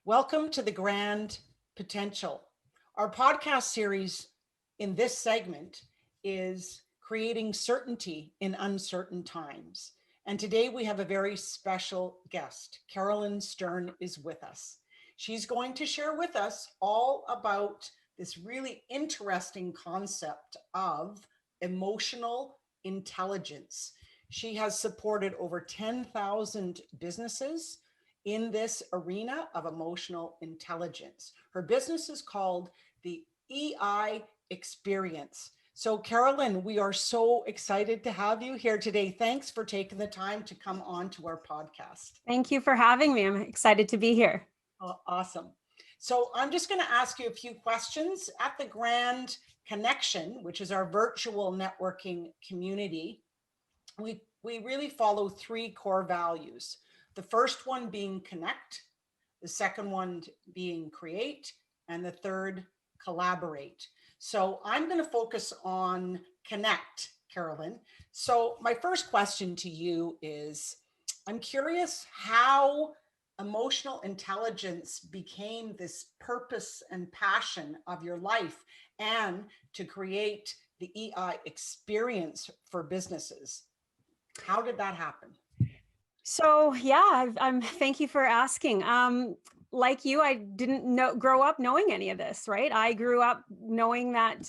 Welcome to the Grand Potential. Our podcast series in this segment is creating certainty in uncertain times. And today we have a very special guest. Carolyn Stern is with us. She's going to share with us all about this really interesting concept of emotional intelligence. She has supported over 10,000 businesses in this arena of emotional intelligence. Her business is called the EI Experience. So Carolyn, we are so excited to have you here today. Thanks for taking the time to come on to our podcast. Thank you for having me. I'm excited to be here. Awesome. So I'm just going to ask you a few questions. At the Grand Connection, which is our virtual networking community, we really follow three core values. The first one being connect, the second one being create, and the third, collaborate. So I'm going to focus on connect, Carolyn. So my first question to you is, I'm curious how emotional intelligence became this purpose and passion of your life and to create the EI experience for businesses. How did that happen? So yeah, thank you for asking. Like you, I didn't grow up knowing any of this, right? I grew up knowing that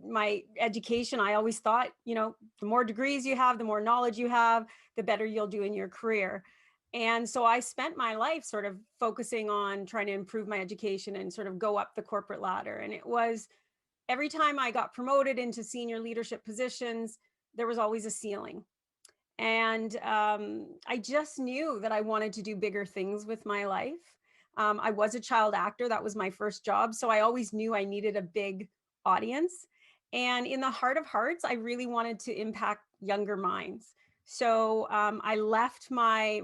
my education, I always thought, the more degrees you have, the more knowledge you have, the better you'll do in your career. And so I spent my life sort of focusing on trying to improve my education and sort of go up the corporate ladder. And it was every time I got promoted into senior leadership positions, there was always a ceiling. And I just knew that I wanted to do bigger things with my life. I was a child actor. That was my first job. So I always knew I needed a big audience. And in the heart of hearts, I really wanted to impact younger minds. So I left my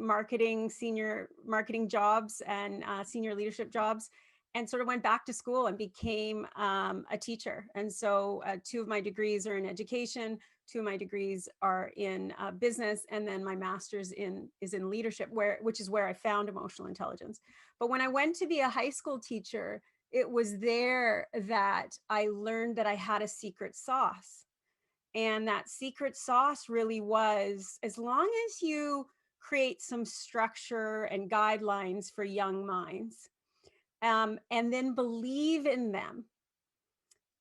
senior marketing jobs and senior leadership jobs and sort of went back to school and became a teacher. And so 2 of my degrees are in education. 2 of my degrees are in business, and then my master's is in leadership, which is where I found emotional intelligence. But when I went to be a high school teacher, it was there that I learned that I had a secret sauce. And that secret sauce really was, as long as you create some structure and guidelines for young minds, and then believe in them,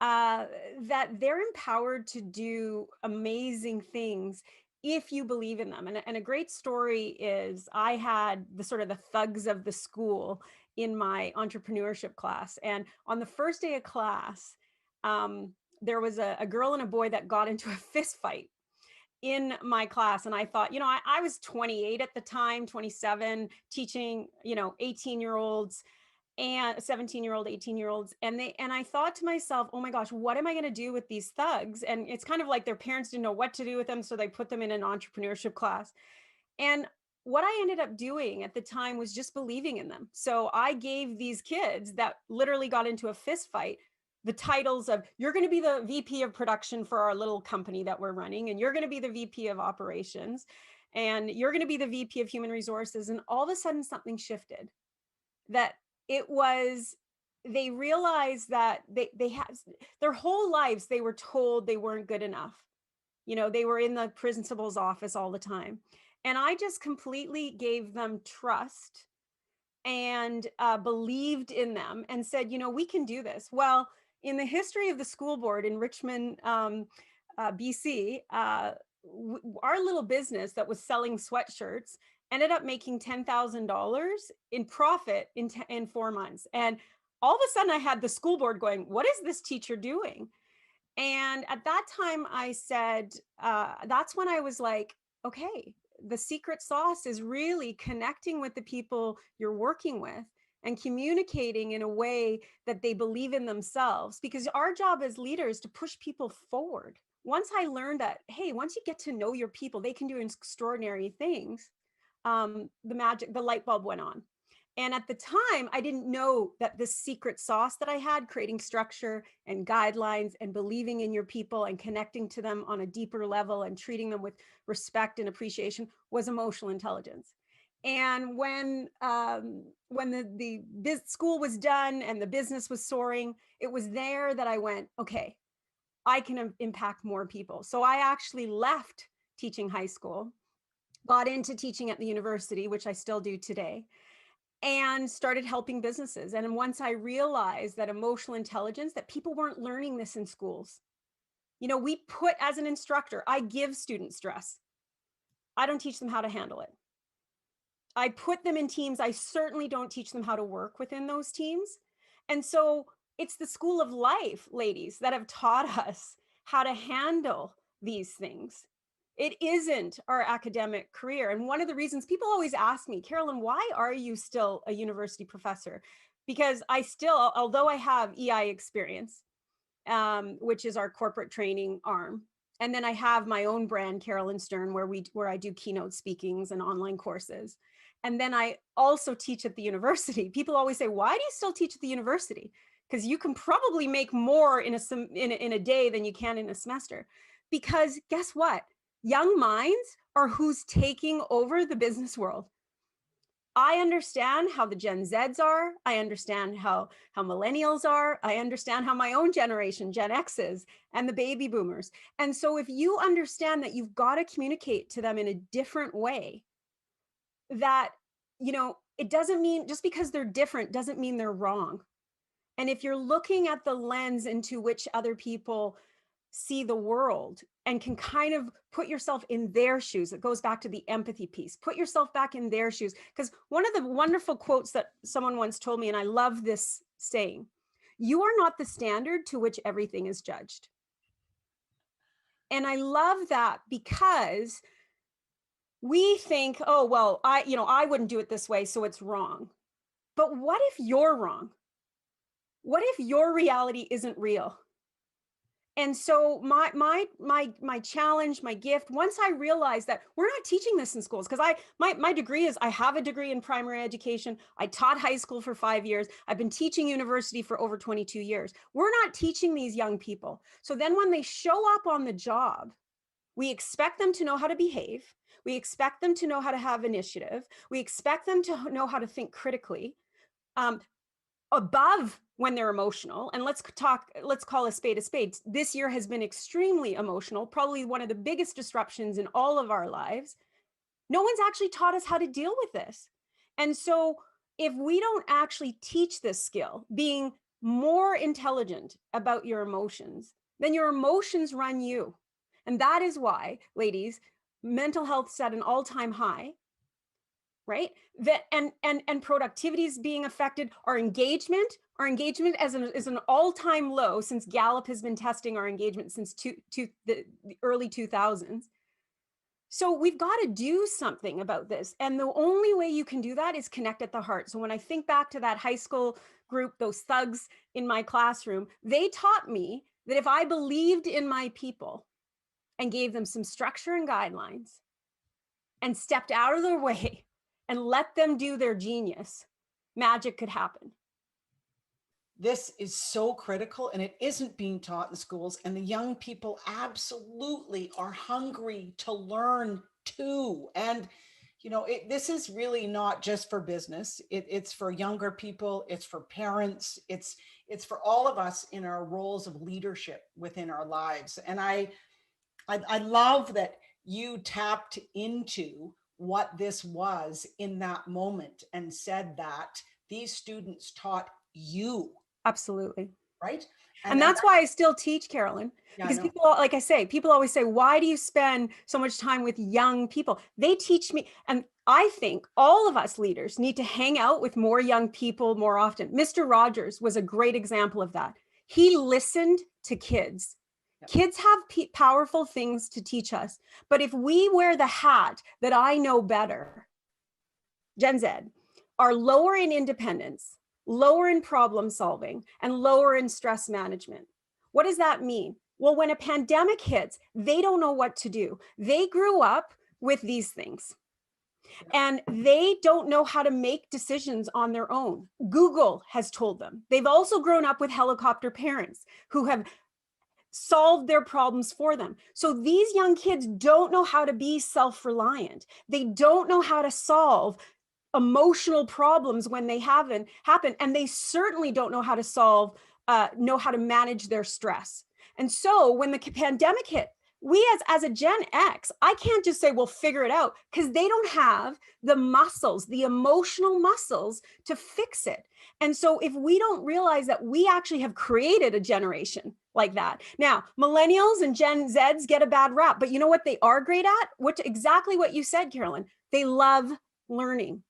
that they're empowered to do amazing things if you believe in them. And a great story is I had the sort of the thugs of the school in my entrepreneurship class. And on the first day of class, there was a girl and a boy that got into a fist fight in my class. And I thought, I was 28 at the time, 27, teaching, 18-year-olds and 17-year-old, 18-year-olds. And I thought to myself, oh my gosh, what am I going to do with these thugs? And it's kind of like their parents didn't know what to do with them. So they put them in an entrepreneurship class. And what I ended up doing at the time was just believing in them. So I gave these kids that literally got into a fist fight the titles of, you're going to be the VP of production for our little company that we're running, and you're going to be the VP of operations, and you're going to be the VP of human resources. And all of a sudden something shifted, that they realized that they had their whole lives, they were told they weren't good enough. They were in the principal's office all the time. And I just completely gave them trust and believed in them and said, we can do this. Well, in the history of the school board in Richmond, BC, our little business that was selling sweatshirts ended up making $10,000 in profit in 4 months. And all of a sudden I had the school board going, what is this teacher doing? And at that time I said, that's when I was like, okay, the secret sauce is really connecting with the people you're working with and communicating in a way that they believe in themselves, because our job as leaders is to push people forward. Once I learned that, hey, once you get to know your people, they can do extraordinary things, the light bulb went on. And at the time, I didn't know that this secret sauce that I had, creating structure and guidelines and believing in your people and connecting to them on a deeper level and treating them with respect and appreciation, was emotional intelligence. And when school was done and the business was soaring, it was there that I went, okay, I can impact more people. So I actually left teaching high school, got into teaching at the university, which I still do today, and started helping businesses. And once I realized that emotional intelligence, that people weren't learning this in schools. You know, we put, as an instructor, I give students stress. I don't teach them how to handle it. I put them in teams. I certainly don't teach them how to work within those teams. And so it's the school of life, ladies, that have taught us how to handle these things. It isn't our academic career. And one of the reasons people always ask me, Carolyn, why are you still a university professor? Because I still, although I have EI experience, which is our corporate training arm, and then I have my own brand, Carolyn Stern, where I do keynote speakings and online courses. And then I also teach at the university. People always say, why do you still teach at the university? Because you can probably make more in a day than you can in a semester. Because guess what? Young minds are who's taking over the business world. I understand how the Gen Zs are. I understand how millennials are. I understand how my own generation, Gen X's, and the baby boomers. And so if you understand that you've got to communicate to them in a different way, that, you know, it doesn't mean, just because they're different doesn't mean they're wrong. And if you're looking at the lens into which other people see the world and can kind of put yourself in their shoes, it goes back to the empathy piece. Put yourself back in their shoes. Because one of the wonderful quotes that someone once told me, and I love this saying, you are not the standard to which everything is judged. And I love that, because we think, oh, well, I wouldn't do it this way, so it's wrong. But what if you're wrong? What if your reality isn't real? And so my challenge, my gift, once I realized that we're not teaching this in schools, because my degree is, I have a degree in primary education. I taught high school for 5 years. I've been teaching university for over 22 years. We're not teaching these young people. So then when they show up on the job, we expect them to know how to behave. We expect them to know how to have initiative. We expect them to know how to think critically. Above when they're emotional. And let's call a spade a spade. This year has been extremely emotional, probably one of the biggest disruptions in all of our lives. No one's actually taught us how to deal with this. And so if we don't actually teach this skill, being more intelligent about your emotions, then your emotions run you. And that is why, ladies, mental health is at an all-time high. Right? That and productivity is being affected. Our engagement is an all-time low, since Gallup has been testing our engagement since the early 2000s. So we've got to do something about this. And the only way you can do that is connect at the heart. So when I think back to that high school group, those thugs in my classroom, they taught me that if I believed in my people and gave them some structure and guidelines and stepped out of their way and let them do their genius, magic could happen. This is so critical, and it isn't being taught in schools. And the young people absolutely are hungry to learn too. And, you know, this is really not just for business. It's for younger people. It's for parents. It's for all of us in our roles of leadership within our lives. And I love that you tapped into what this was in that moment and said that these students taught you. Absolutely. Right. And that's why I still teach, Carolyn, because people, like I say, people always say, why do you spend so much time with young people? They teach me. And I think all of us leaders need to hang out with more young people more often. Mr. Rogers was a great example of that. He listened to kids. Kids have powerful things to teach us. But if we wear the hat that I know better, Gen Z, are lower in independence, lower in problem solving, and lower in stress management. What does that mean? Well, when a pandemic hits, they don't know what to do. They grew up with these things, and they don't know how to make decisions on their own. Google has told them. They've also grown up with helicopter parents who have solved their problems for them. So these young kids don't know how to be self-reliant. They don't know how to solve emotional problems when they happen, and they certainly don't know how to know how to manage their stress. And so when the pandemic hit, we as a Gen X, I can't just say, well, figure it out, because they don't have the muscles, the emotional muscles to fix it. And so if we don't realize that we actually have created a generation like that. Now, millennials and Gen Zs get a bad rap, but you know what they are great at? Exactly what you said, Carolyn. They love learning.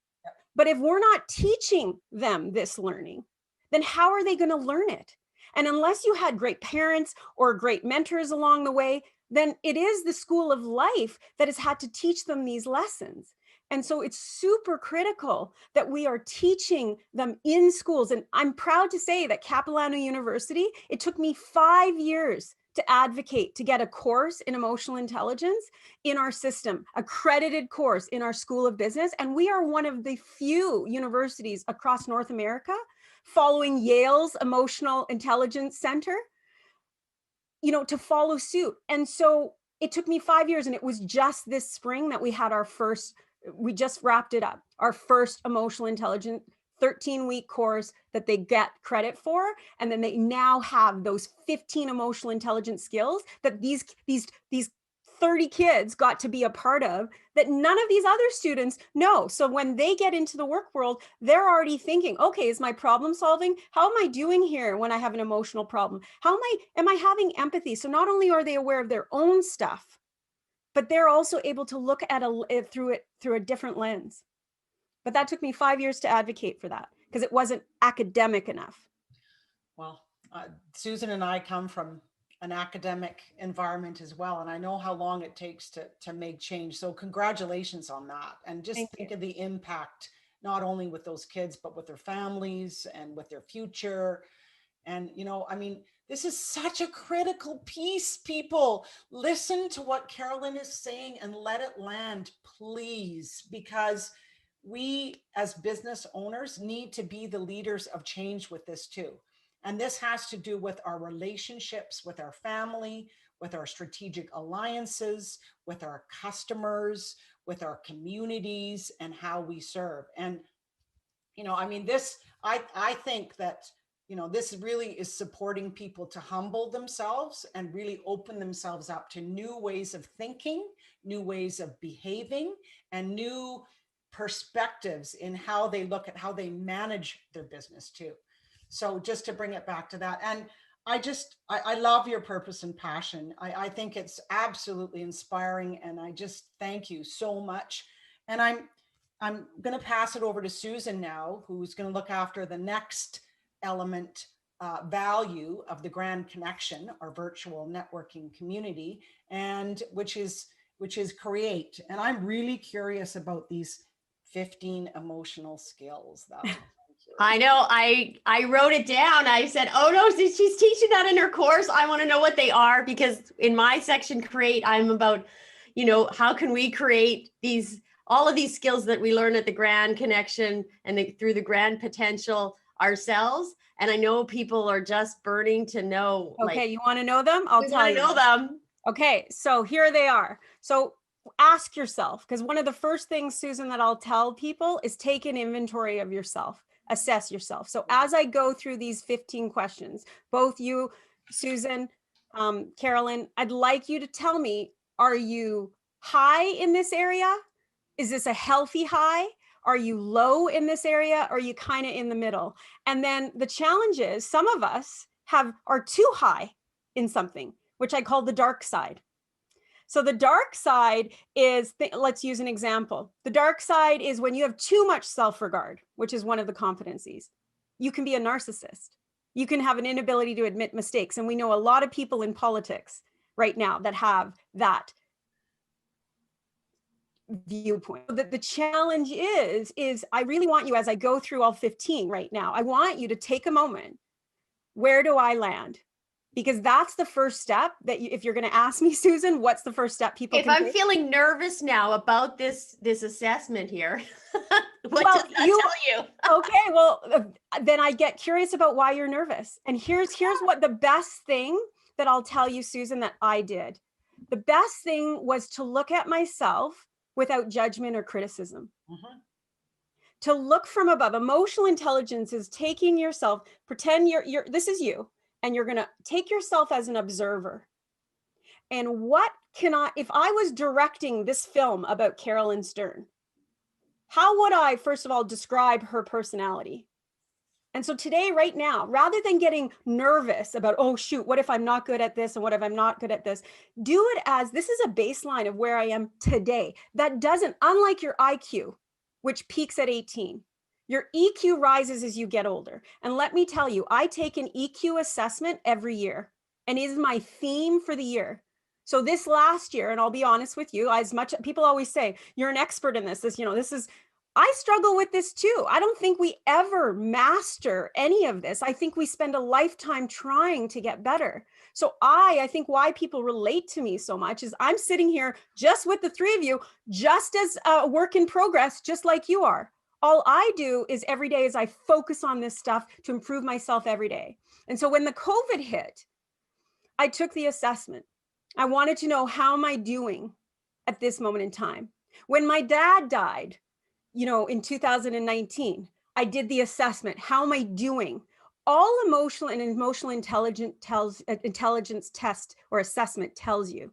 But if we're not teaching them this learning, then how are they going to learn it? And unless you had great parents or great mentors along the way, then it is the school of life that has had to teach them these lessons. And so it's super critical that we are teaching them in schools. And I'm proud to say that Capilano University, it took me 5 years to advocate to get a course in emotional intelligence in our system, accredited course in our School of Business. And we are one of the few universities across North America, following Yale's Emotional Intelligence Center, to follow suit. And so it took me 5 years, and it was just this spring that we had we just wrapped it up, our first emotional intelligence 13-week course that they get credit for. And then they now have those 15 emotional intelligence skills that these 30 kids got to be a part of, that none of these other students know. So when they get into the work world, they're already thinking, okay, is my problem solving? How am I doing here when I have an emotional problem? Am I having empathy? So not only are they aware of their own stuff, but they're also able to look at it through a different lens. But that took me 5 years to advocate for that, because it wasn't academic enough. Well, Susan and I come from an academic environment as well, and I know how long it takes to make change. So congratulations on that. And just think of the impact, not only with those kids, but with their families and with their future. And, this is such a critical piece, people. Listen to what Carolyn is saying and let it land, please, because we as business owners need to be the leaders of change with this too. And this has to do with our relationships with our family, with our strategic alliances, with our customers, with our communities, and how we serve. And, I think that, this really is supporting people to humble themselves and really open themselves up to new ways of thinking, new ways of behaving, and new perspectives in how they look at how they manage their business too. So just to bring it back to that. And I love your purpose and passion. I think it's absolutely inspiring. And I just thank you so much. And I'm going to pass it over to Susan now, who's going to look after the next element, value of the Grand Connection, our virtual networking community, and which is create. And I'm really curious about these 15 emotional skills. I know. I wrote it down. I said, oh no, she's teaching that in her course. I want to know what they are, because in my section, create, I'm about, how can we create all of these skills that we learn at the Grand Connection and through the Grand Potential ourselves. And I know people are just burning to know. Okay, you want to know them? I'll tell you. Know them. Okay, so here they are. So ask yourself, because one of the first things, Susan, that I'll tell people is take an inventory of yourself, assess yourself. So as I go through these 15 questions, both you, Susan, Carolyn, I'd like you to tell me, are you high in this area? Is this a healthy high? Are you low in this area? Or are you kind of in the middle? And then the challenge is some of us are too high in something, which I call the dark side. So the dark side is, let's use an example. The dark side is when you have too much self-regard, which is one of the competencies. You can be a narcissist. You can have an inability to admit mistakes. And we know a lot of people in politics right now that have that viewpoint. The challenge is I really want you, as I go through all 15 right now, I want you to take a moment. Where do I land? Because that's the first step that if you're going to ask me, Susan, what's the first step people can take? Feeling nervous now about this assessment here, what does that tell you? Okay, well, then I get curious about why you're nervous. And here's what the best thing that I'll tell you, Susan, that I did. The best thing was to look at myself without judgment or criticism. to look from above. Emotional intelligence is taking yourself, pretend this is you, and you're going to take yourself as an observer. And what can if I was directing this film about Carolyn Stern, how would I, first of all, describe her personality? And so today, right now, rather than getting nervous about, oh, shoot, what if I'm not good at this? And what if I'm not good at this? Do it as this is a baseline of where I am today. That doesn't, unlike your IQ, which peaks at 18, your EQ rises as you get older. And let me tell you, I take an EQ assessment every year, and it is my theme for the year. So this last year, and I'll be honest with you, as much people always say, you're an expert in this, I struggle with this too. I don't think we ever master any of this. I think we spend a lifetime trying to get better. So I think why people relate to me so much is I'm sitting here just with the three of you, just as a work in progress, just like you are. All I do is every day is I focus on this stuff to improve myself every day. And so when the COVID hit, I took the assessment. I wanted to know, how am I doing at this moment in time? When my dad died, in 2019, I did the assessment. How am I doing? All emotional and emotional intelligence test or assessment tells you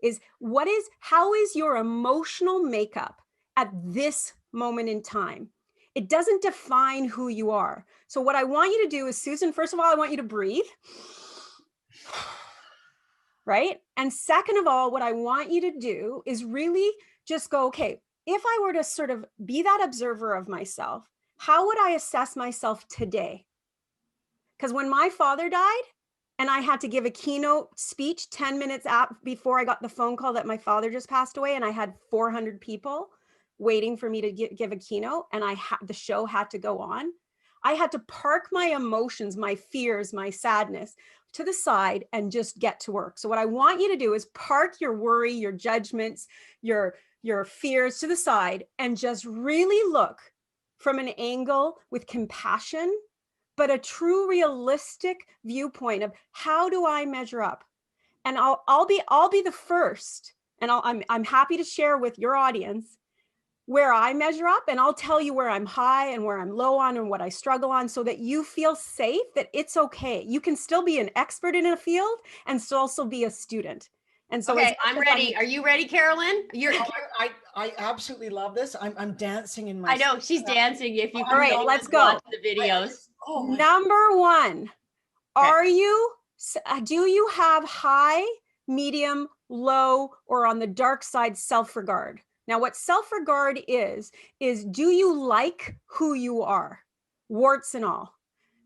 is how is your emotional makeup at this moment in time? It doesn't define who you are. So what I want you to do is, Susan, first of all, I want you to breathe. Right? And second of all, what I want you to do is really just go, okay, if I were to sort of be that observer of myself, how would I assess myself today? Because when my father died and I had to give a keynote speech 10 minutes before I got the phone call that my father just passed away, and I had 400 people waiting for me to give a keynote, and the show had to go on, I had to park my emotions, my fears, my sadness to the side and just get to work. So what I want you to do is park your worry, your judgments, your fears to the side, and just really look from an angle with compassion, but a true realistic viewpoint of how do I measure up? And I'll be the first, and I'm happy to share with your audience where I measure up, and I'll tell you where I'm high and where I'm low on and what I struggle on, so that you feel safe, that it's okay. You can still be an expert in a field and still also be a student. And so, okay, I'm ready. Are you ready, Carolyn? I absolutely love this. I'm dancing in my. I know she's dancing. If you all right, let's go. The videos. Number one, do you have high, medium, low, or on the dark side self-regard? Now, what self-regard is do you like who you are, warts and all?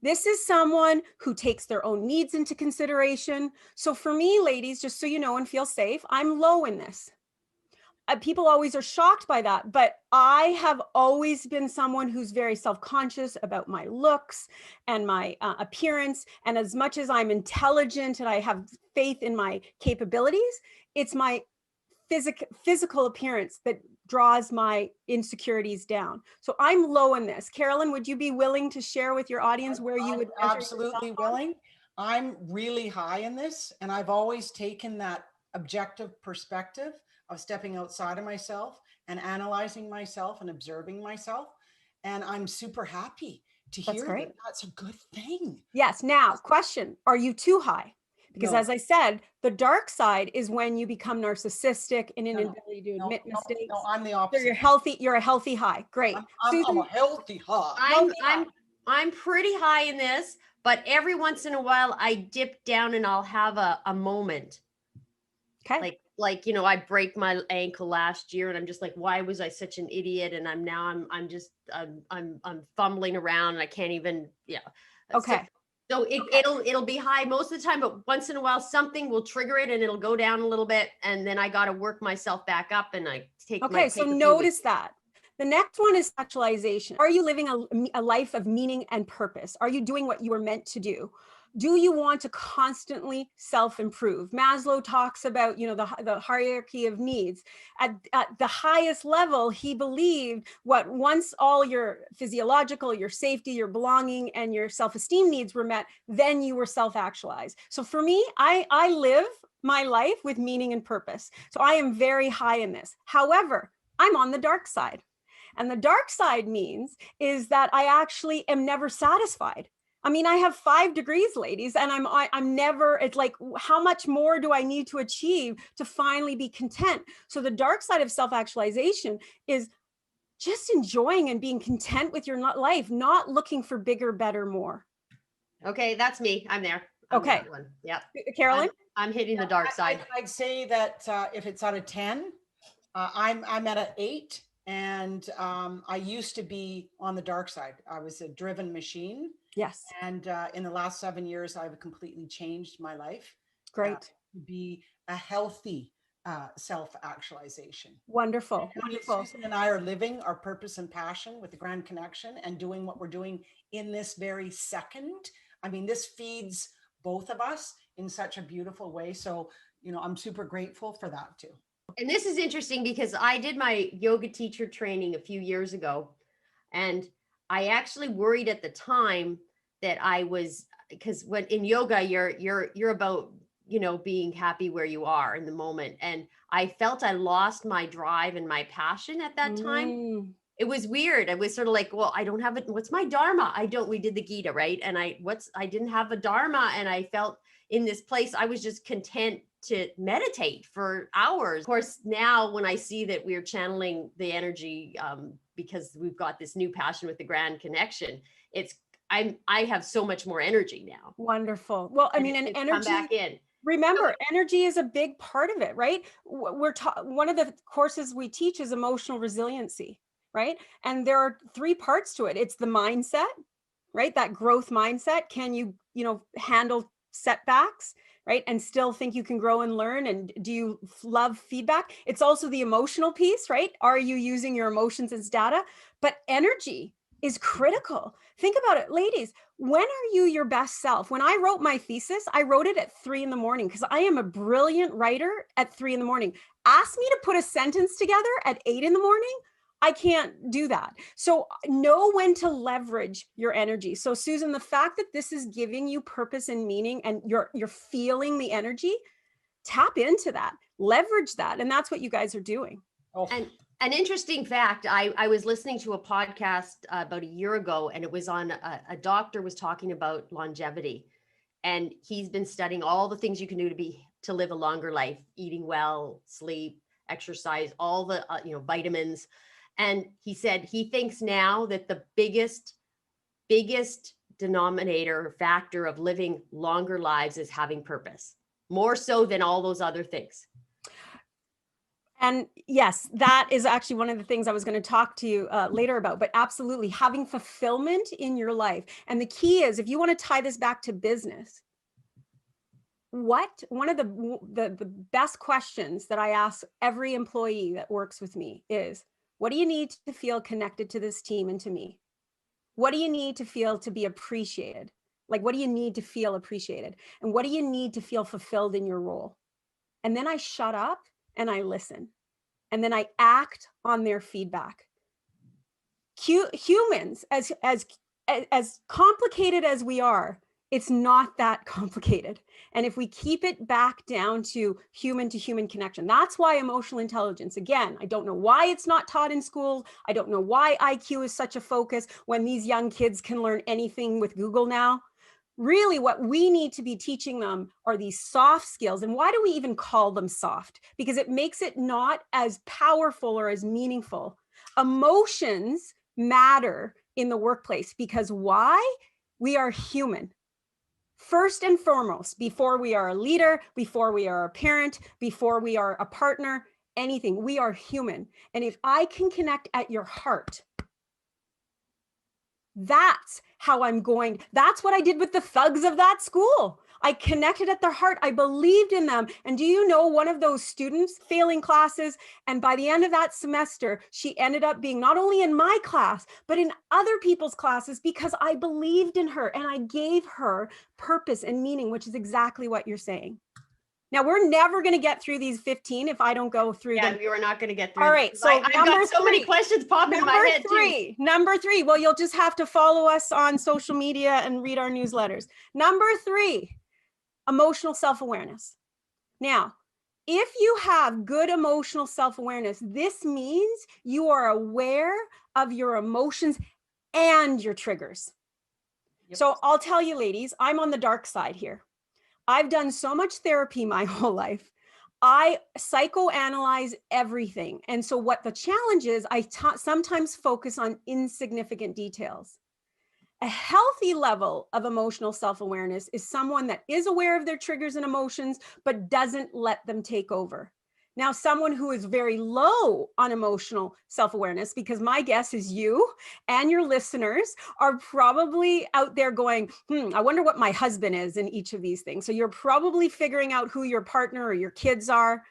This is someone who takes their own needs into consideration. So for me, ladies, just so you know and feel safe, I'm low in this. People always are shocked by that, but I have always been someone who's very self-conscious about my looks and my appearance. And as much as I'm intelligent and I have faith in my capabilities, it's my physical appearance that draws my insecurities down. So I'm low in this. Carolyn, would you be willing to share with your audience where you would? Absolutely willing. I'm really high in this, and I've always taken that objective perspective of stepping outside of myself and analyzing myself and observing myself. And I'm super happy to hear that that's a good thing. Yes. Now, question, are you too high? Because as I said, the dark side is when you become narcissistic and inability to admit mistakes. No, I'm the opposite. So you're a healthy high. Great. I'm a healthy high. I'm pretty high in this, but every once in a while I dip down and I'll have a moment. Okay. Like, I break my ankle last year and I'm just like, why was I such an idiot? And I'm fumbling around and I can't even, Okay. So it'll be high most of the time, but once in a while something will trigger it and it'll go down a little bit, and then I got to work myself back up, and I take. Okay, so notice that. The next one is sexualization. Are you living a life of meaning and purpose? Are you doing what you were meant to do? Do you want to constantly self-improve? Maslow talks about, the hierarchy of needs. At the highest level, he believed once all your physiological, your safety, your belonging, and your self-esteem needs were met, then you were self-actualized. So for me, I live my life with meaning and purpose. So I am very high in this. However, I'm on the dark side. And the dark side means is that I actually am never satisfied. I mean, I have 5 degrees, ladies, and I'm never, it's like, how much more do I need to achieve to finally be content? So the dark side of self-actualization is just enjoying and being content with your life, not looking for bigger, better, more. Okay, that's me. I'm there. I'm Okay. that one. Yep. Carolyn? I'm hitting the dark side. I'd say that if it's out of 10, I'm at an 8. And I used to be on the dark side. I was a driven machine. Yes. And in the last 7 years, I've completely changed my life. Great. To be a healthy self-actualization. Wonderful. And Wonderful. Susan and I are living our purpose and passion with the Grand Connection and doing what we're doing in this very second. I mean, this feeds both of us in such a beautiful way. So, you know, I'm super grateful for that too. And this is interesting because I did my yoga teacher training a few years ago, and I actually worried at the time that I was, because when in yoga, you're about, you know, being happy where you are in the moment. And I felt I lost my drive and my passion at that time. It was weird. I was sort of like, well, I don't have it. What's my Dharma? We did the Gita, right? And I didn't have a Dharma. And I felt in this place, I was just content to meditate for hours. Of course, now when I see that we're channeling the energy, because we've got this new passion with the Grand Connection, I have so much more energy now. Wonderful. Well, I mean, an energy, come back in. Remember, energy is a big part of it, right? One of the courses we teach is emotional resiliency, right? And there are 3 parts to it. It's the mindset, right? That growth mindset. Can you, handle setbacks, right? And still think you can grow and learn? And do you love feedback? It's also the emotional piece, right? Are you using your emotions as data? But energy is critical. Think about it, ladies. When are you your best self? When I wrote my thesis, I wrote it at 3 in the morning because I am a brilliant writer at 3 in the morning. Ask me to put a sentence together at 8 in the morning. I can't do that. So know when to leverage your energy. So Susan, the fact that this is giving you purpose and meaning and you're feeling the energy, tap into that, leverage that. And that's what you guys are doing. Oh. And an interesting fact, I was listening to a podcast about a year ago, and it was on a doctor was talking about longevity. And he's been studying all the things you can do to live a longer life, eating well, sleep, exercise, all the vitamins. And he said he thinks now that the biggest denominator factor of living longer lives is having purpose, more so than all those other things. And yes, that is actually one of the things I was going to talk to you later about, but absolutely having fulfillment in your life. And the key is, if you want to tie this back to business, one of the best questions that I ask every employee that works with me is, what do you need to feel connected to this team and to me? What do you need to feel to be appreciated? Like, what do you need to feel appreciated? And what do you need to feel fulfilled in your role? And then I shut up and I listen. And then I act on their feedback. Humans, as complicated as we are, it's not that complicated. And if we keep it back down to human connection, that's why emotional intelligence, again, I don't know why it's not taught in schools. I don't know why IQ is such a focus when these young kids can learn anything with Google now. Really, what we need to be teaching them are these soft skills. And why do we even call them soft? Because it makes it not as powerful or as meaningful. Emotions matter in the workplace because why? We are human. First and foremost, before we are a leader, before we are a parent, before we are a partner, anything, we are human. And if I can connect at your heart, that's how that's what I did with the thugs of that school. I connected at their heart. I believed in them. And do you know, one of those students failing classes, and by the end of that semester, she ended up being not only in my class, but in other people's classes because I believed in her and I gave her purpose and meaning, which is exactly what you're saying. Now, we're never going to get through these 15 if I don't go through them. We were not going to get through. All right. So I've got so many questions popping in my head too. Number 3. Well, you'll just have to follow us on social media and read our newsletters. Number 3, emotional self-awareness. Now, if you have good emotional self-awareness, this means you are aware of your emotions and your triggers. Yep. So I'll tell you, ladies, I'm on the dark side here. I've done so much therapy my whole life. I psychoanalyze everything. And so what the challenge is, I sometimes focus on insignificant details. A healthy level of emotional self-awareness is someone that is aware of their triggers and emotions, but doesn't let them take over. Now, someone who is very low on emotional self-awareness, because my guess is you and your listeners are probably out there going, I wonder what my husband is in each of these things. So you're probably figuring out who your partner or your kids are.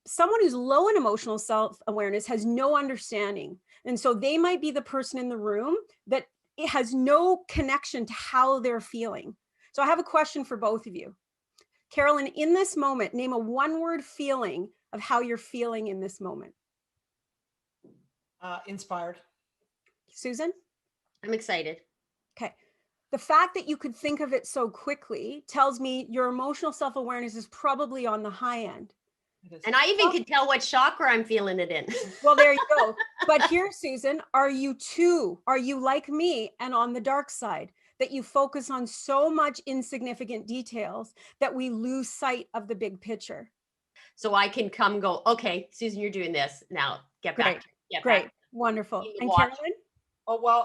Someone who's low in emotional self-awareness has no understanding. And so they might be the person in the room that it has no connection to how they're feeling. So I have a question for both of you. Carolyn, in this moment, name a one-word feeling of how you're feeling in this moment. Inspired. Susan? I'm excited. Okay. The fact that you could think of it so quickly tells me your emotional self-awareness is probably on the high end. And I even could tell what chakra I'm feeling it in. Well, there you go. But here, Susan, are you like me and on the dark side, that you focus on so much insignificant details that we lose sight of the big picture? So I can come go, okay, Susan, you're doing this. Now get Great. back. Get Great. back. Wonderful. And Watch. Carolyn? Oh, well,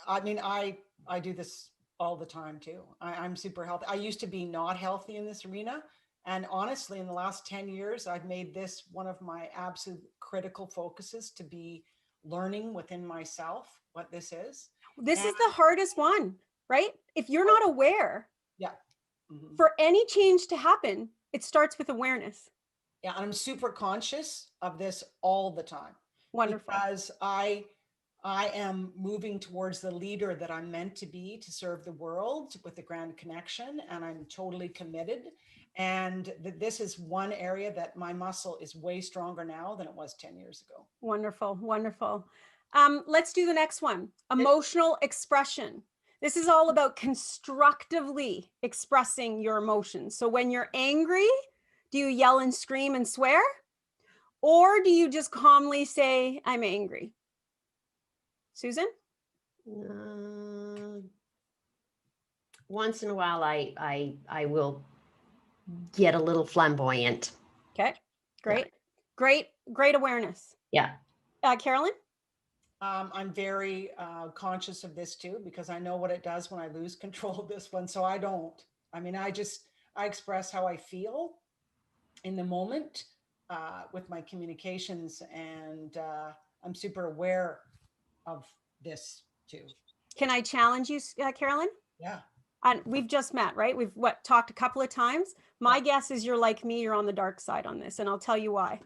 I mean, I do this all the time too. I'm super healthy. I used to be not healthy in this arena. And honestly, in the last 10 years, I've made this one of my absolute critical focuses to be learning within myself what this is. This is the hardest one, right? If you're not aware, Yeah. For any change to happen, it starts with awareness. Yeah. And I'm super conscious of this all the time. Wonderful. Because I am moving towards the leader that I'm meant to be to serve the world with the grand connection. And I'm totally committed. And this is one area that my muscle is way stronger now than it was 10 years ago. Wonderful. Wonderful. Let's do the next one. Emotional expression. This is all about constructively expressing your emotions. So when you're angry, do you yell and scream and swear? Or do you just calmly say, I'm angry? Susan? Once in a while, I will get a little flamboyant. Okay, great. Yeah. Great awareness. Yeah. Carolyn? I'm very conscious of this too, because I know what it does when I lose control of this one. So I don't. I mean, I express how I feel in the moment with my communications, and I'm super aware of this too. Can I challenge you, Carolyn? Yeah. And we've just met, right? We've talked a couple of times. My guess is you're like me, you're on the dark side on this, and I'll tell you why.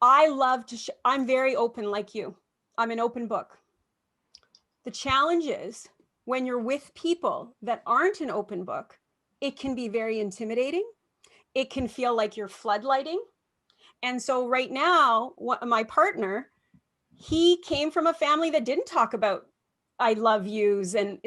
I love to, I'm very open like you. I'm an open book. The challenge is when you're with people that aren't an open book, it can be very intimidating. It can feel like you're floodlighting. And so right now, my partner, he came from a family that didn't talk about I love yous, and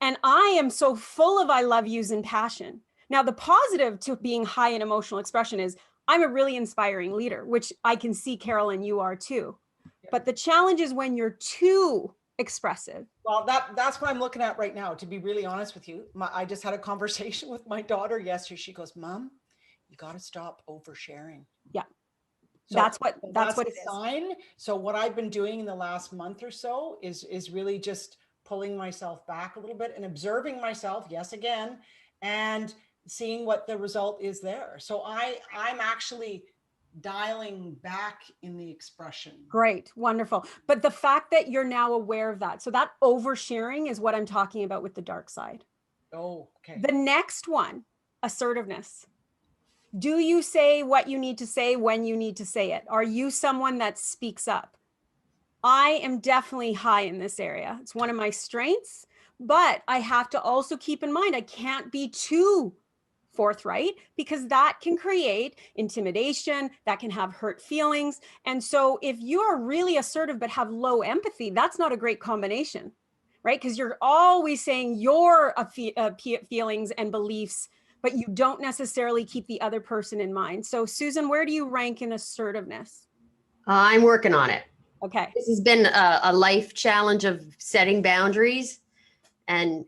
I am so full of I love yous and passion. Now, the positive to being high in emotional expression is I'm a really inspiring leader, which I can see, Carolyn, you are too. Yeah. But the challenge is when you're too expressive. Well, that's what I'm looking at right now, to be really honest with you. I just had a conversation with my daughter yesterday. She goes, Mom, you got to stop oversharing. Yeah. So that's what it's a sign. So what I've been doing in the last month or so is really just pulling myself back a little bit and observing myself, yes, again, and seeing what the result is there. So I'm actually dialing back in the expression. Great, wonderful. But the fact that you're now aware of that, so that oversharing is what I'm talking about with the dark side. Oh, okay. The next one, assertiveness. Do you say what you need to say when you need to say it? Are you someone that speaks up? I am definitely high in this area. It's one of my strengths, but I have to also keep in mind, I can't be too forthright because that can create intimidation, that can have hurt feelings. And so if you are really assertive but have low empathy, that's not a great combination, right? Because you're always saying your feelings and beliefs, but you don't necessarily keep the other person in mind. So Susan, where do you rank in assertiveness? I'm working on it. Okay. This has been a life challenge of setting boundaries and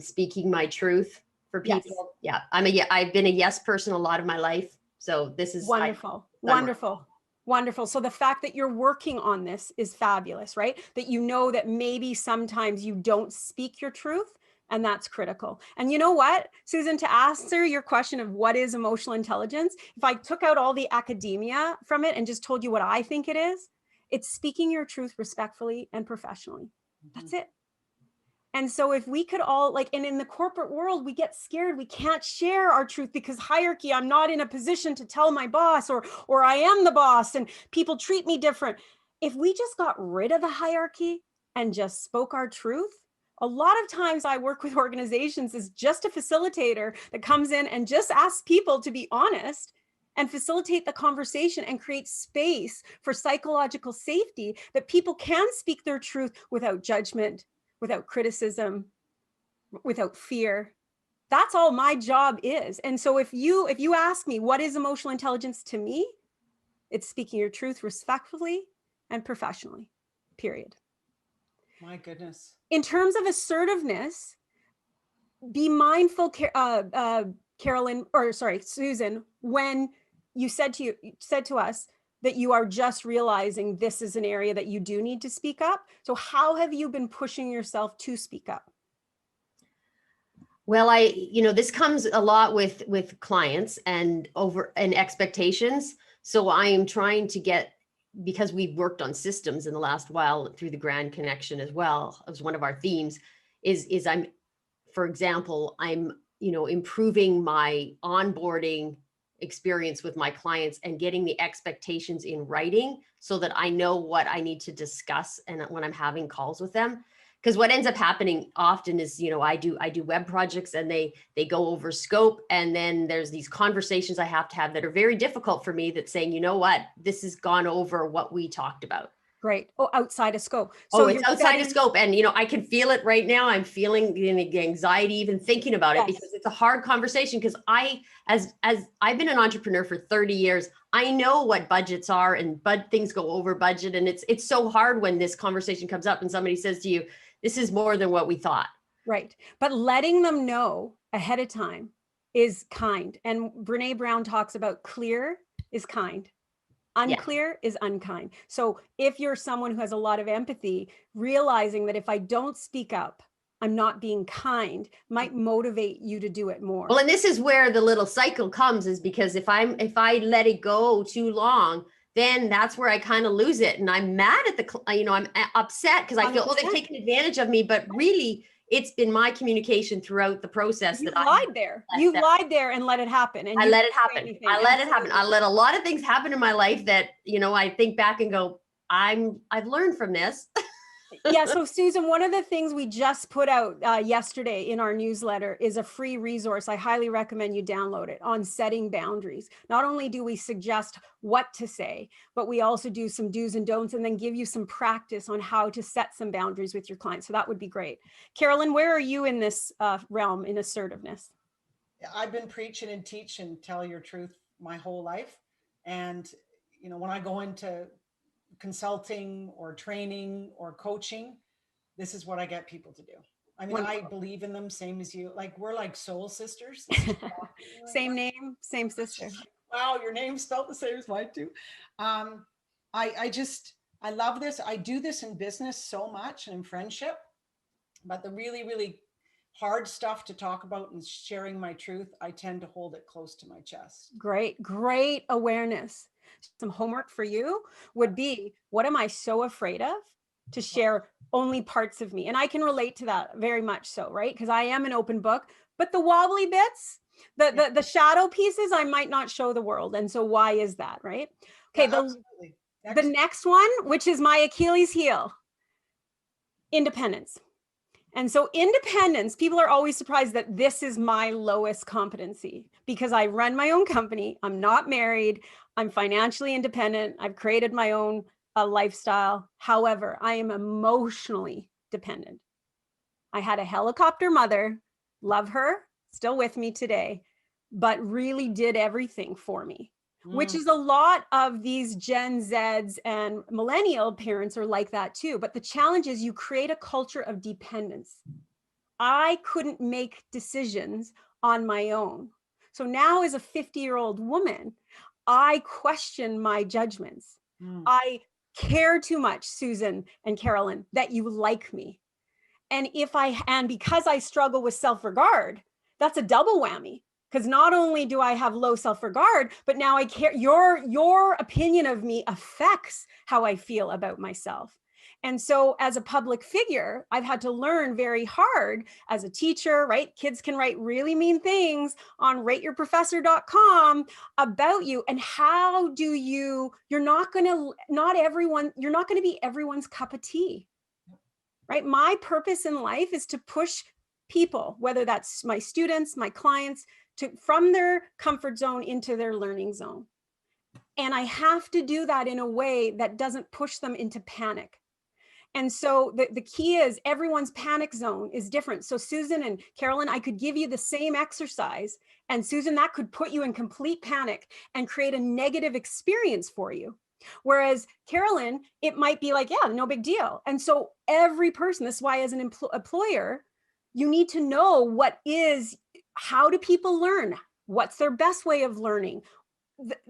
speaking my truth for people. Yes. Yeah, I've been a yes person a lot of my life. So this is Wonderful. Wonderful. Wonderful. So the fact that you're working on this is fabulous, right? That you know that maybe sometimes you don't speak your truth, and that's critical. And you know what, Susan, to answer your question of what is emotional intelligence, if I took out all the academia from it and just told you what I think it is, it's speaking your truth respectfully and professionally. That's it. And so if we could all like, and in the corporate world, we get scared. We can't share our truth because hierarchy, I'm not in a position to tell my boss, or I am the boss and people treat me different. If we just got rid of the hierarchy and just spoke our truth, a lot of times I work with organizations as just a facilitator that comes in and just asks people to be honest and facilitate the conversation and create space for psychological safety, that people can speak their truth without judgment, without criticism, without fear. That's all my job is. And so if you ask me, what is emotional intelligence to me? It's speaking your truth respectfully and professionally, period. My goodness. In terms of assertiveness, be mindful, Carolyn, or sorry, Susan, when you said to us that you are just realizing this is an area that you do need to speak up. So how have you been pushing yourself to speak up? Well, this comes a lot with clients and expectations. So I am trying to get, because we've worked on systems in the last while through the Grand Connection as well as one of our themes is I'm, for example, I'm, improving my onboarding experience with my clients and getting the expectations in writing so that I know what I need to discuss and when I'm having calls with them. Because what ends up happening often is, I do web projects and they go over scope, and then there's these conversations I have to have that are very difficult for me, that's saying, you know what, this has gone over what we talked about. Great. Oh, outside of scope. So it's outside of scope. And, I can feel it right now. I'm feeling the anxiety even thinking about it, because it's a hard conversation. Because as I've been an entrepreneur for 30 years, I know what budgets are, and things go over budget. And it's so hard when this conversation comes up and somebody says to you, this is more than what we thought. Right. But letting them know ahead of time is kind. And Brene Brown talks about clear is kind. Unclear is unkind. So if you're someone who has a lot of empathy, realizing that if I don't speak up, I'm not being kind, might motivate you to do it more. Well, and this is where the little cycle comes, is because if I let it go too long, then that's where I kind of lose it. And I'm mad at I'm upset because I feel, 100%. they've taken advantage of me, but really it's been my communication throughout the process You lied there. You lied there and let it happen. And I let it happen. I let it happen. I let a lot of things happen in my life that, I think back and go, I've learned from this. Yeah. So Susan, one of the things we just put out yesterday in our newsletter is a free resource. I highly recommend you download it, on setting boundaries. Not only do we suggest what to say, but we also do some do's and don'ts, and then give you some practice on how to set some boundaries with your clients. So that would be great. Carolyn, where are you in this realm in assertiveness? I've been preaching and teach and tell your truth my whole life. And, when I go into consulting or training or coaching, this is what I get people to do. I mean, wonderful. I believe in them, same as you. Like, we're like soul sisters. Same name, same sister. Wow, your name's spelled the same as mine too. I love this. I do this in business so much and in friendship, but the really, really hard stuff to talk about and sharing my truth, I tend to hold it close to my chest. Great awareness. Some homework for you would be, what am I so afraid of to share only parts of me? And I can relate to that very much so, right? Because I am an open book, but the wobbly bits, the shadow pieces, I might not show the world. And so why is that, right? Okay, the next one, which is my Achilles heel, independence. And so independence, people are always surprised that this is my lowest competency, because I run my own company. I'm not married. I'm financially independent. I've created my own lifestyle. However, I am emotionally dependent. I had a helicopter mother, love her, still with me today, but really did everything for me. which is a lot of these Gen Zs and millennial parents are like that too. But the challenge is you create a culture of dependence. I couldn't make decisions on my own. So now as a 50-year-old woman, I question my judgments. I care too much, Susan and Carolyn, that you like me. And because I struggle with self-regard, that's a double whammy. Because not only do I have low self-regard, but now I care. Your opinion of me affects how I feel about myself. And so as a public figure, I've had to learn very hard as a teacher, right? Kids can write really mean things on rateyourprofessor.com about you. And how do you're not going to be everyone's cup of tea, right? My purpose in life is to push people, whether that's my students, my clients, from their comfort zone into their learning zone. And I have to do that in a way that doesn't push them into panic. And so the key is everyone's panic zone is different. So Susan and Carolyn, I could give you the same exercise, and Susan, that could put you in complete panic and create a negative experience for you. Whereas Carolyn, it might be like, yeah, no big deal. And so every person, this is why as an employer, you need to know how do people learn? What's their best way of learning?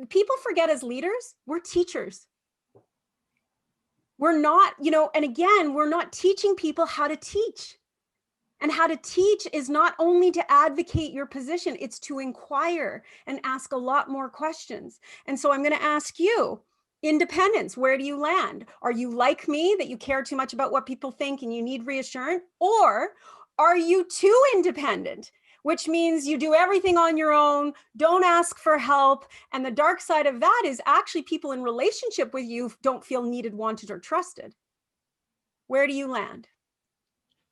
People forget as leaders, we're teachers. We're not, and again, we're not teaching people how to teach. And how to teach is not only to advocate your position, it's to inquire and ask a lot more questions. And so I'm going to ask you, independence, where do you land? Are you like me, that you care too much about what people think and you need reassurance? Or are you too independent, which means you do everything on your own, don't ask for help. And the dark side of that is actually people in relationship with you don't feel needed, wanted, or trusted. Where do you land?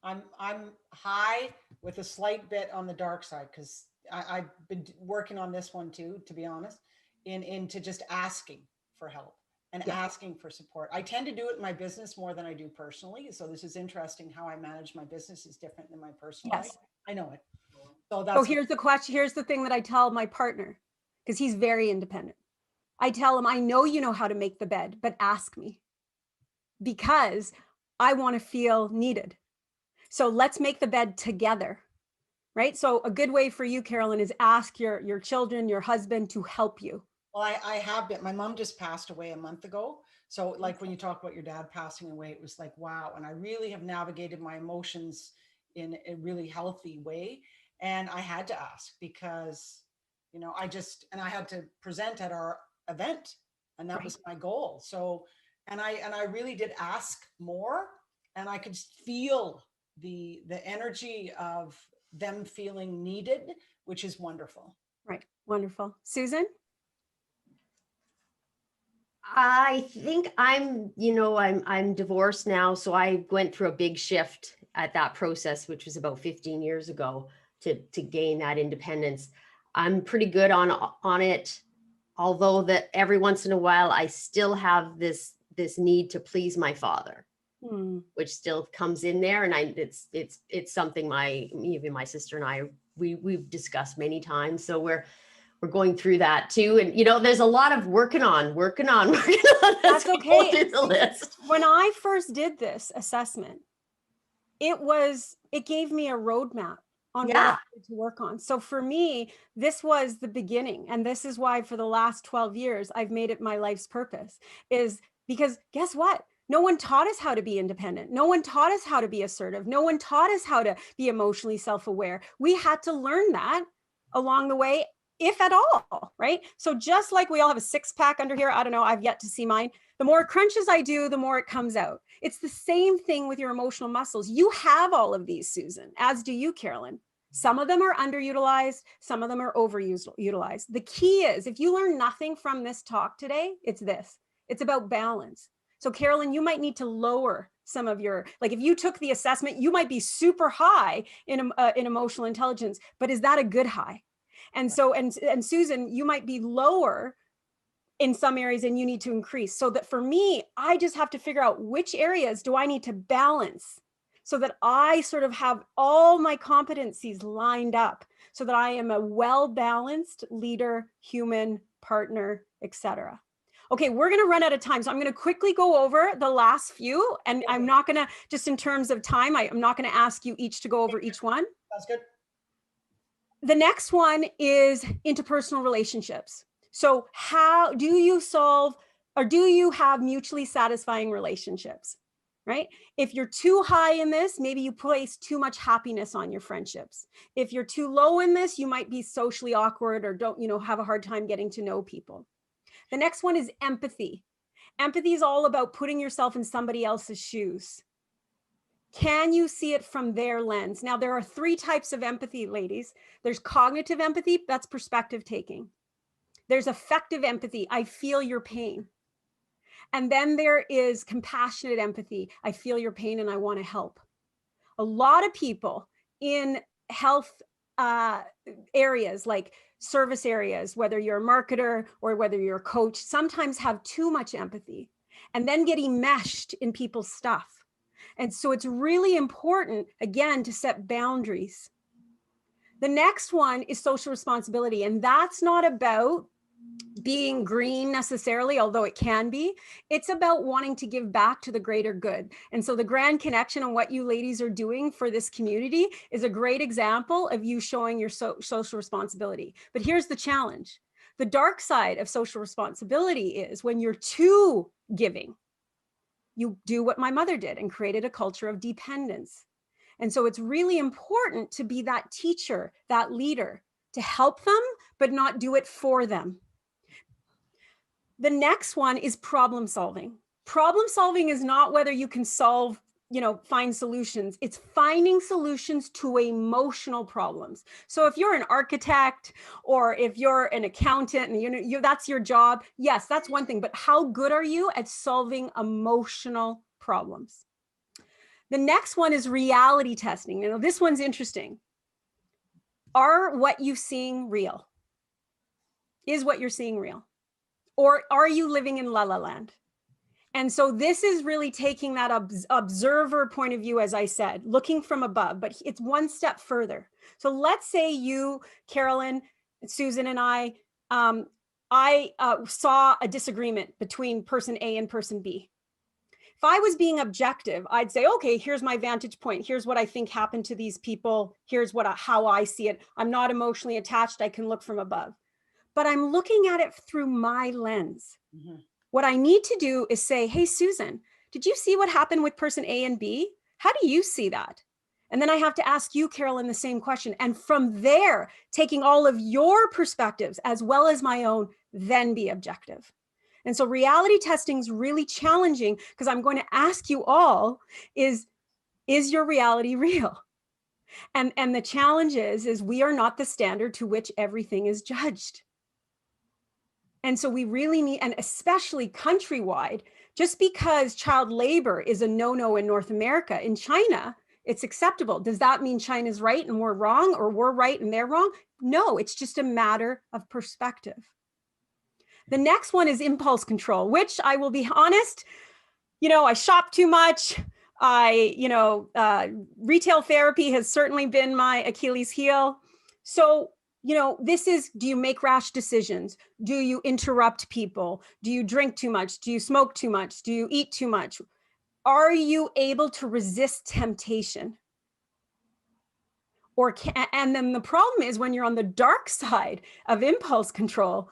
I'm high with a slight bit on the dark side, because I've been working on this one too, to be honest, into just asking for help and asking for support. I tend to do it in my business more than I do personally. So this is interesting. How I manage my business is different than my personal life. I know it. So here's the question. Here's the thing that I tell my partner, because he's very independent. I tell him, I know you know how to make the bed, but ask me, because I want to feel needed. So let's make the bed together, right? So a good way for you, Carolyn, is ask your children, your husband to help you. Well, I have been. My mom just passed away a month ago. So like when you talk about your dad passing away, it was like, wow. And I really have navigated my emotions in a really healthy way. And I had to ask because, I had to present at our event, and that was my goal. So, and I really did ask more, and I could feel the energy of them feeling needed, which is wonderful. Right. Wonderful. Susan? I think I'm divorced now. So I went through a big shift at that process, which was about 15 years ago, to gain that independence. I'm pretty good on it. Although that every once in a while, I still have this need to please my father, which still comes in there. And it's something even my sister and I, we've discussed many times. So we're going through that too. And, there's a lot of working on. That's okay. The list. When I first did this assessment, it gave me a roadmap on what I had to work on. So for me, this was the beginning. And this is why for the last 12 years, I've made it my life's purpose, is because guess what? No one taught us how to be independent. No one taught us how to be assertive. No one taught us how to be emotionally self-aware. We had to learn that along the way, if at all, right? So just like we all have a six-pack under here, I don't know, I've yet to see mine. The more crunches I do, the more it comes out. It's the same thing with your emotional muscles. You have all of these, Susan, as do you, Carolyn. Some of them are underutilized. Some of them are overutilized. The key is, if you learn nothing from this talk today, it's this. It's about balance. So Carolyn, you might need to lower some of if you took the assessment, you might be super high in emotional intelligence, but is that a good high? And so, and Susan, you might be lower in some areas and you need to increase. So that for me, I just have to figure out which areas do I need to balance so that I sort of have all my competencies lined up so that I am a well-balanced leader, human, partner, etc. Okay, we're going to run out of time. So I'm going to quickly go over the last few, and I'm not going to, just in terms of time, I'm not going to ask you each to go over each one. That's good. The next one is interpersonal relationships. So how do you solve, or do you have mutually satisfying relationships, right? If you're too high in this, maybe you place too much happiness on your friendships. If you're too low in this, you might be socially awkward or don't, have a hard time getting to know people. The next one is empathy. Empathy is all about putting yourself in somebody else's shoes. Can you see it from their lens? Now, there are 3 types of empathy, ladies. There's cognitive empathy, that's perspective taking. There's affective empathy, I feel your pain. And then there is compassionate empathy, I feel your pain and I want to help. A lot of people in health areas, like service areas, whether you're a marketer or whether you're a coach, sometimes have too much empathy and then get enmeshed in people's stuff. And so it's really important, again, to set boundaries. The next one is social responsibility. And that's not about being green necessarily, although it can be. It's about wanting to give back to the greater good. And so the Grand Connection and what you ladies are doing for this community is a great example of you showing your social responsibility. But here's the challenge. The dark side of social responsibility is when you're too giving, you do what my mother did and created a culture of dependence. And so it's really important to be that teacher, that leader, to help them, but not do it for them. The next one is problem solving. Problem solving is not whether you can solve, find solutions. It's finding solutions to emotional problems. So if you're an architect or if you're an accountant and that's your job, yes, that's one thing. But how good are you at solving emotional problems? The next one is reality testing. This one's interesting. Are what you're seeing real? Is what you're seeing real? Or are you living in la la land? And so this is really taking that observer point of view, as I said, looking from above, but it's one step further. So let's say you, Carolyn, Susan, and I saw a disagreement between person A and person B. If I was being objective, I'd say, okay, here's my vantage point. Here's what I think happened to these people. Here's how I see it. I'm not emotionally attached. I can look from above. But I'm looking at it through my lens. Mm-hmm. What I need to do is say, hey, Susan, did you see what happened with person A and B? How do you see that? And then I have to ask you, Carolyn, the same question. And from there, taking all of your perspectives as well as my own, then be objective. And so reality testing is really challenging because I'm going to ask you all, is your reality real? And the challenge is we are not the standard to which everything is judged. And so we really need, and especially countrywide, just because child labor is a no-no in North America, in China, it's acceptable. Does that mean China's right and we're wrong, or we're right and they're wrong? No, it's just a matter of perspective. The next one is impulse control, which I will be honest, I shop too much. Retail therapy has certainly been my Achilles heel. So, this is, do you make rash decisions? Do you interrupt people? Do you drink too much? Do you smoke too much? Do you eat too much? Are you able to resist temptation? And then the problem is when you're on the dark side of impulse control,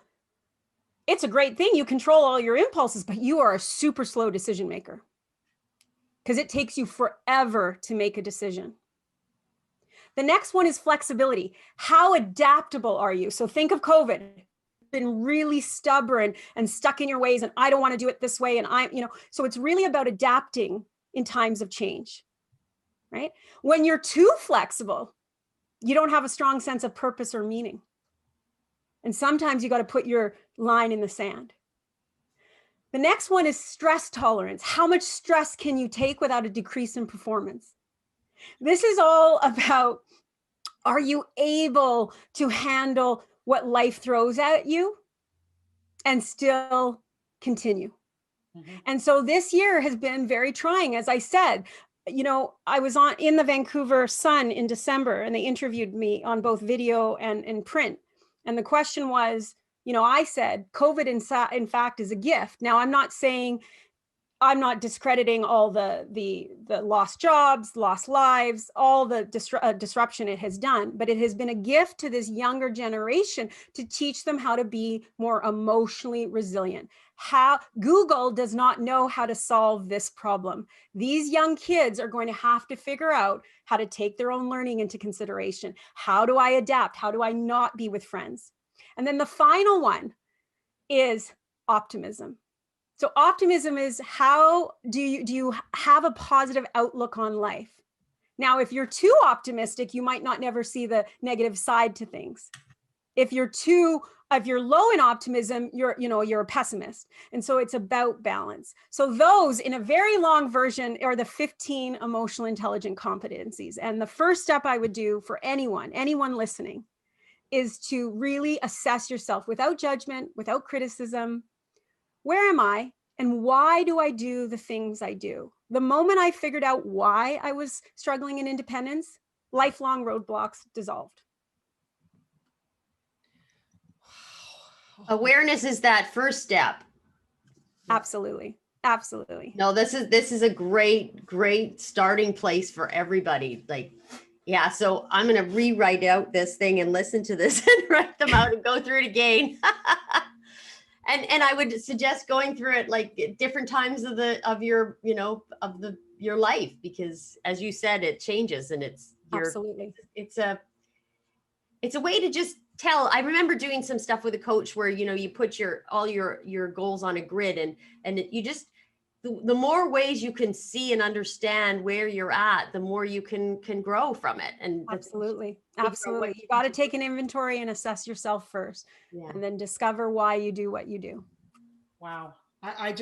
it's a great thing. You control all your impulses, but you are a super slow decision maker because it takes you forever to make a decision. The next one is flexibility. How adaptable are you? So think of COVID. Been really stubborn and stuck in your ways, and I don't want to do it this way. And so it's really about adapting in times of change, right? When you're too flexible, you don't have a strong sense of purpose or meaning. And sometimes you got to put your line in the sand. The next one is stress tolerance. How much stress can you take without a decrease in performance? This is all about, are you able to handle what life throws at you and still continue? Mm-hmm. And so this year has been very trying. As I said, I was in the Vancouver Sun in December, and they interviewed me on both video and print. And the question was, You know, I said COVID in fact is a gift. Now, I'm not discrediting all the lost jobs, lost lives, all the disruption it has done, but it has been a gift to this younger generation to teach them how to be more emotionally resilient. Google does not know how to solve this problem. These young kids are going to have to figure out how to take their own learning into consideration. How do I adapt? How do I not be with friends? And then the final one is optimism. So optimism is, how do you have a positive outlook on life? Now, if you're too optimistic, you might not never see the negative side to things. If you're low in optimism, you're a pessimist. And so it's about balance. So those, in a very long version, are the 15 emotional intelligent competencies. And the first step I would do for anyone listening, is to really assess yourself without judgment, without criticism. Where am I, and why do I do the things I do? The moment I figured out why I was struggling in independence, lifelong roadblocks dissolved. Awareness is that first step. Absolutely. Absolutely. No, this is a great starting place for everybody. Like, yeah, so I'm going to rewrite out this thing and listen to this and write them out and go through it again. And I would suggest going through it like at different times of your life, because as you said, it changes, and absolutely, it's a way to just tell. I remember doing some stuff with a coach where, you put all your goals on a grid, and you just, the more ways you can see and understand where you're at, the more you can grow from it. And absolutely. You got to take an inventory and assess yourself first, and then discover why you do what you do. Wow. I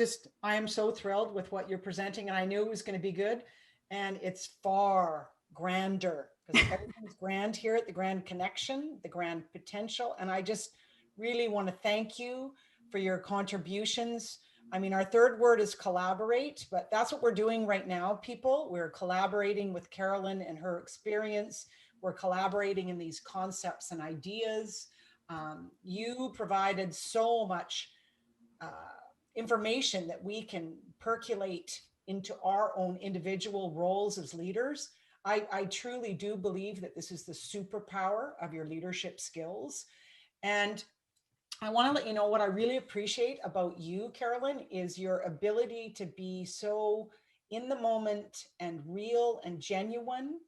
am so thrilled with what you're presenting, and I knew it was going to be good, and it's far grander, because everything's grand here at the Grand Connection, the Grand Potential. And I just really want to thank you for your contributions. I mean, our third word is collaborate, but that's what we're doing right now, people. We're collaborating with Carolyn and her experience. We're collaborating in these concepts and ideas. You provided so much information that we can percolate into our own individual roles as leaders. I truly do believe that this is the superpower of your leadership skills. And I want to let you know what I really appreciate about you, Carolyn, is your ability to be so in the moment and real and genuine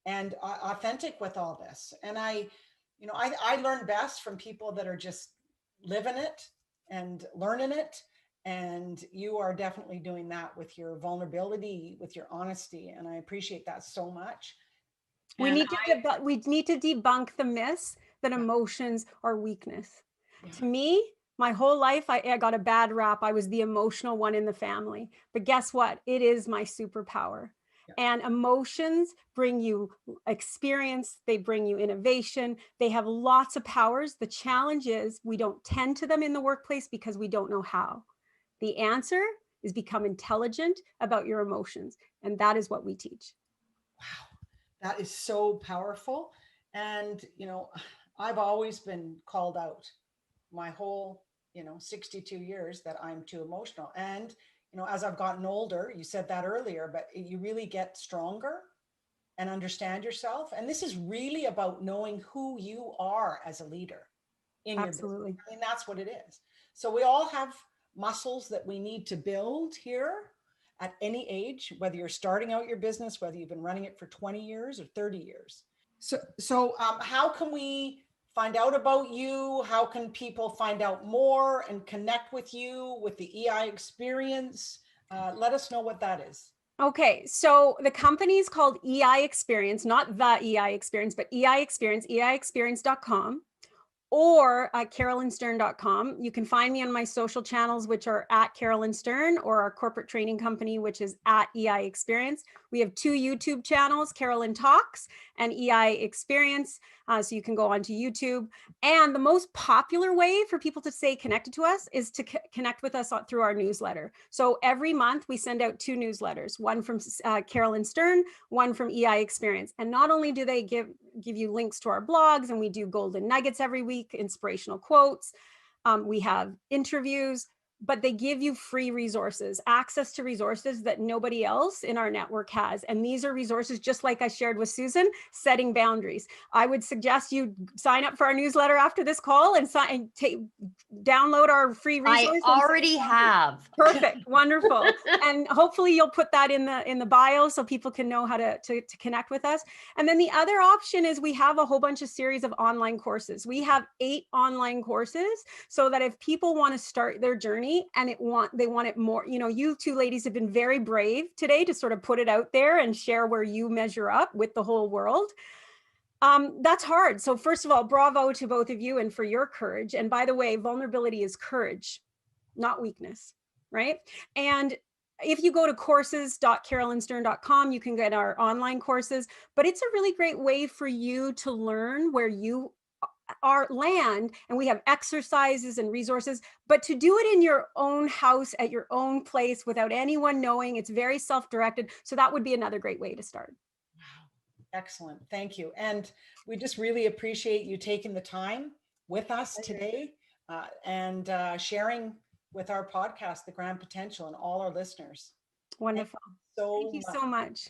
and authentic with all this. And I learn best from people that are just living it and learning it. And you are definitely doing that with your vulnerability, with your honesty. And I appreciate that so much. We need to debunk the myths that emotions are weakness. Yeah. To me, my whole life, I got a bad rap. I was the emotional one in the family. But guess what? It is my superpower. Yeah. And emotions bring you experience. They bring you innovation. They have lots of powers. The challenge is we don't tend to them in the workplace because we don't know how. The answer is become intelligent about your emotions. And that is what we teach. Wow, that is so powerful. And, I've always been called out my whole, 62 years that I'm too emotional. And, as I've gotten older, you said that earlier, but you really get stronger and understand yourself. And this is really about knowing who you are as a leader in your business. I mean, that's what it is. So we all have muscles that we need to build here at any age, whether you're starting out your business, whether you've been running it for 20 years or 30 years. So how can we find out about you? How can people find out more and connect with you with the EI experience? Let us know what that is. Okay, so the company is called EI Experience, not the EI Experience, but EI Experience, eiexperience.com. Or at carolynstern.com. You can find me on my social channels, which are at Carolyn Stern, or our corporate training company, which is at EI Experience. We have 2 YouTube channels, Carolyn Talks and EI Experience. So you can go onto YouTube. And the most popular way for people to stay connected to us is to connect with us through our newsletter. So every month we send out 2 newsletters, one from Carolyn Stern, one from EI Experience. And not only do they give you links to our blogs, and we do golden nuggets every week, inspirational quotes, We have interviews, but they give you free resources, access to resources that nobody else in our network has. And these are resources, just like I shared with Susan, setting boundaries. I would suggest you sign up for our newsletter after this call and download our free resource. I already have. Perfect. Wonderful. And hopefully you'll put that in the bio so people can know how to connect with us. And then the other option is we have a whole bunch of series of online courses. We have 8 online courses, so that if people want to start their journey and they want it more, you two ladies have been very brave today to sort of put it out there and share where you measure up with the whole world. That's hard. So first of all, bravo to both of you and for your courage. And by the way, vulnerability is courage, not weakness, right? And if you go to courses.carolynstern.com, you can get our online courses, but it's a really great way for you to learn where you our land, and we have exercises and resources, but to do it in your own house at your own place without anyone knowing. It's very self-directed. So that would be another great way to start. Wow. Excellent. Thank you. And we just really appreciate you taking the time with us today and sharing with our podcast, The Grand Potential, and all our listeners. Wonderful. Thank you so much.